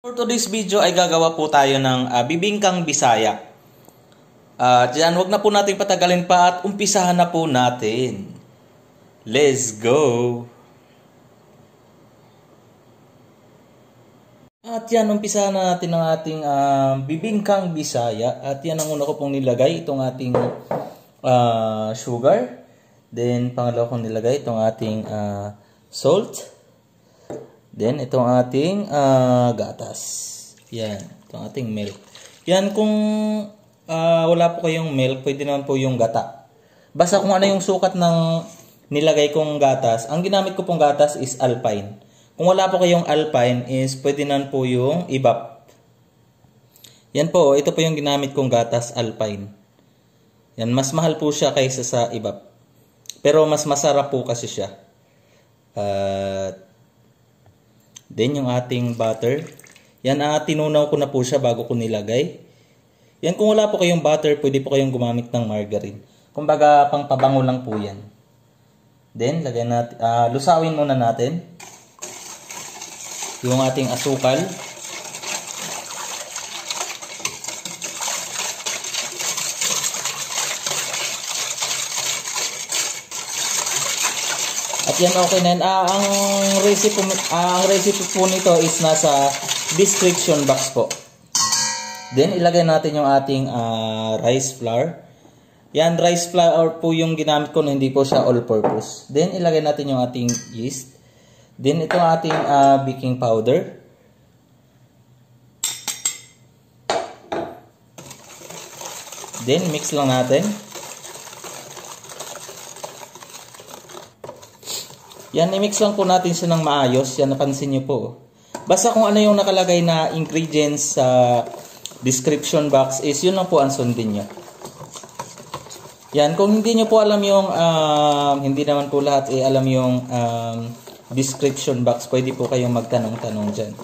For today's video ay gagawa po tayo ng bibingkang Bisaya. Diyan, wag na po natin patagalin pa at umpisahan na po natin. Let's go! At yan, umpisahan na natin ang ating bibingkang Bisaya. At yan ang una ko pong nilagay, itong ating sugar. Then, pangalawa kong nilagay, itong ating salt. Then, itong ating gatas. Yan, itong ating milk. Yan, kung wala po kayong milk, pwede naman po yung gata. Basta kung ano yung sukat ng nilagay kong gatas, ang ginamit ko pong gatas is Alpine. Kung wala po kayong Alpine, is pwede naman po yung Evap. Yan po, ito po yung ginamit kong gatas, Alpine. Yan, mas mahal po siya kaysa sa Evap. Pero mas masarap po kasi siya. Then yung ating butter. Yan, tinunaw ko na po siya bago ko nilagay. Yan, kung wala po kayong butter, pwede po kayong gumamit ng margarine. Kumbaga, pang pabango lang po yan. Then, lagyan natin, lusawin muna natin yung ating asukal. At yan, okay na yan. Ang recipe po nito is nasa description box po. Then, ilagay natin yung ating rice flour. Yan, rice flour po yung ginamit ko na hindi po siya all-purpose. Then, ilagay natin yung ating yeast. Then, ito ang ating baking powder. Then, mix lang natin. Yan, i-mix lang po natin siya ng maayos. Yan, napansin nyo po. Basta kung ano yung nakalagay na ingredients sa description box is yun lang po ang sundin nyo. Yan, kung hindi nyo po alam yung, hindi naman po lahat alam yung description box, pwede po kayong magtanong-tanong dyan.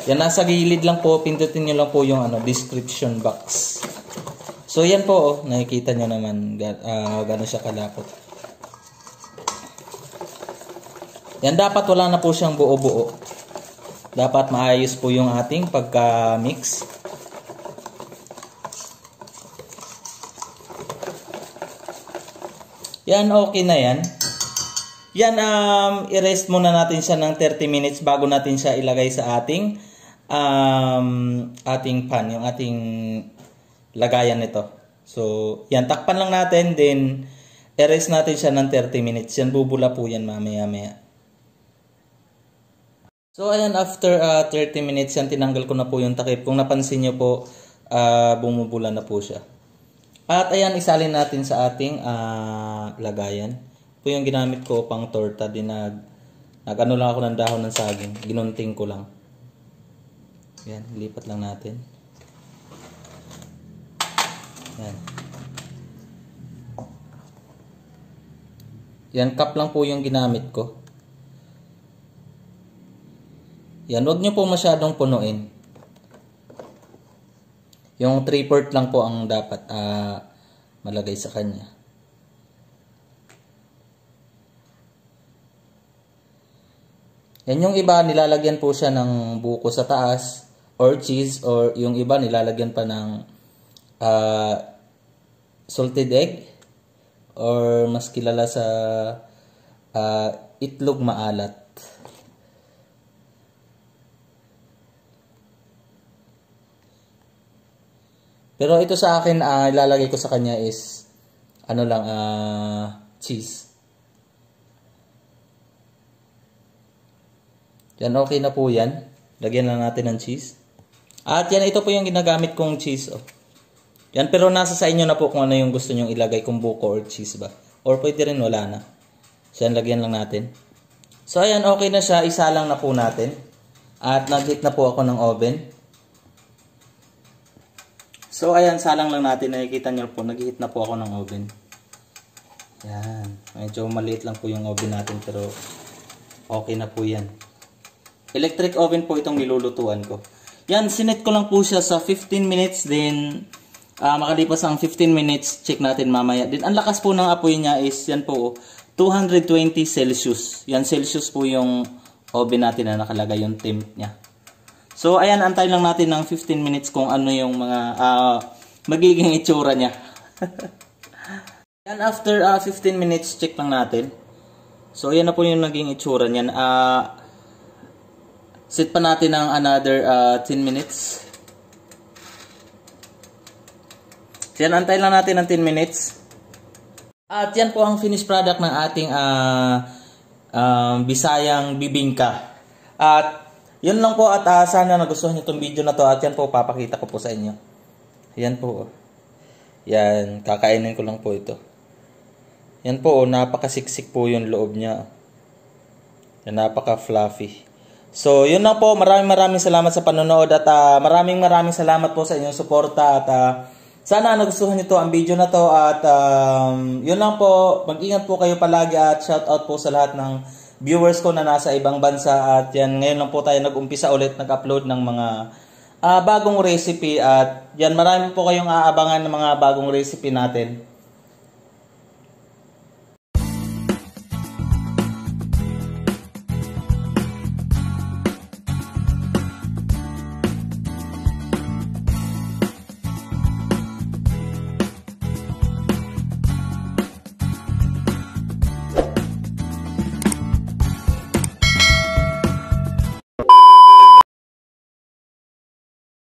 Yan, nasa gilid lang po, pindutin nyo lang po yung description box. So, yan po, nakikita nyo naman gano'n siya kalapot. Yan, dapat wala na po siyang buo-buo. Dapat maayos po yung ating pagka-mix. Yan, okay na yan. Yan, i-rest muna natin siya ng 30 minutes bago natin siya ilagay sa ating pan, yung ating lagayan nito. So, yan, takpan lang natin, then i-rest natin siya ng 30 minutes. Yan, bubula po yan mamaya-maya. So, ayan, after 30 minutes, yan, tinanggal ko na po yung takip. Kung napansin nyo po, bumubula na po siya. At ayan, isalin natin sa ating lagayan. Ito yung ginamit ko pang torta. Nag-ano lang ako ng dahon ng saging. Ginunting ko lang. Yan, lipat lang natin. Yan. Yan, cup lang po yung ginamit ko. Yan, huwag nyo po masyadong punuin. Yung 3/4 lang po ang dapat malagay sa kanya. Yan, yung iba nilalagyan po siya ng buko sa taas or cheese, or yung iba nilalagyan pa ng salted egg or mas kilala sa itlog maalat. Pero ito sa akin, ilalagay ko sa kanya is, cheese. Yan, okay na po yan. Lagyan lang natin ng cheese. At yan, ito po yung ginagamit kong cheese. Oh. Yan, pero nasa sa inyo na po kung ano yung gusto nyong ilagay, kung buko or cheese ba. Or pwede rin, wala na. So, yan, lagyan lang natin. So, ayan, okay na siya. Isa lang na po natin. At nag-heat na po ako ng oven. So, ayan, salang lang natin. Nakikita nyo po, nag-heat na po ako ng oven. Yan. Medyo maliit lang po yung oven natin, pero okay na po yan. Electric oven po itong nilulutuan ko. Yan, sinet ko lang po siya sa 15 minutes. Then, makalipas ang 15 minutes, check natin mamaya. Then, ang lakas po ng apoy niya is, yan po, 220 Celsius. Yan, Celsius po yung oven natin na nakalagay yung temp niya. So, ayan, antay lang natin ng 15 minutes kung ano yung mga magiging itsura niya. And after 15 minutes, check lang natin. So, ayan na po yung naging itsura niyan. Set pa natin ng another 10 minutes. So, yan, antay lang natin ng 10 minutes. At yan po ang finished product ng ating Bisayang Bibingka. At yun lang po, at sana nagustuhan nyo itong video na to. At yan po, papakita ko po sa inyo. Yan po. Yan, kakainin ko lang po ito. Yan po, napakasiksik po yung loob niya. Yan, napaka-fluffy. So, yun lang po. Maraming salamat sa panonood. At maraming salamat po sa inyong suporta. At sana nagustuhan nyo to ang video na to. At yun lang po. Mag-ingat po kayo palagi. At shoutout po sa lahat ng viewers ko na nasa ibang bansa. At yan, ngayon lang po tayo nag-umpisa ulit nag-upload ng mga bagong recipe. At yan, marami po kayong aabangan ng mga bagong recipe natin.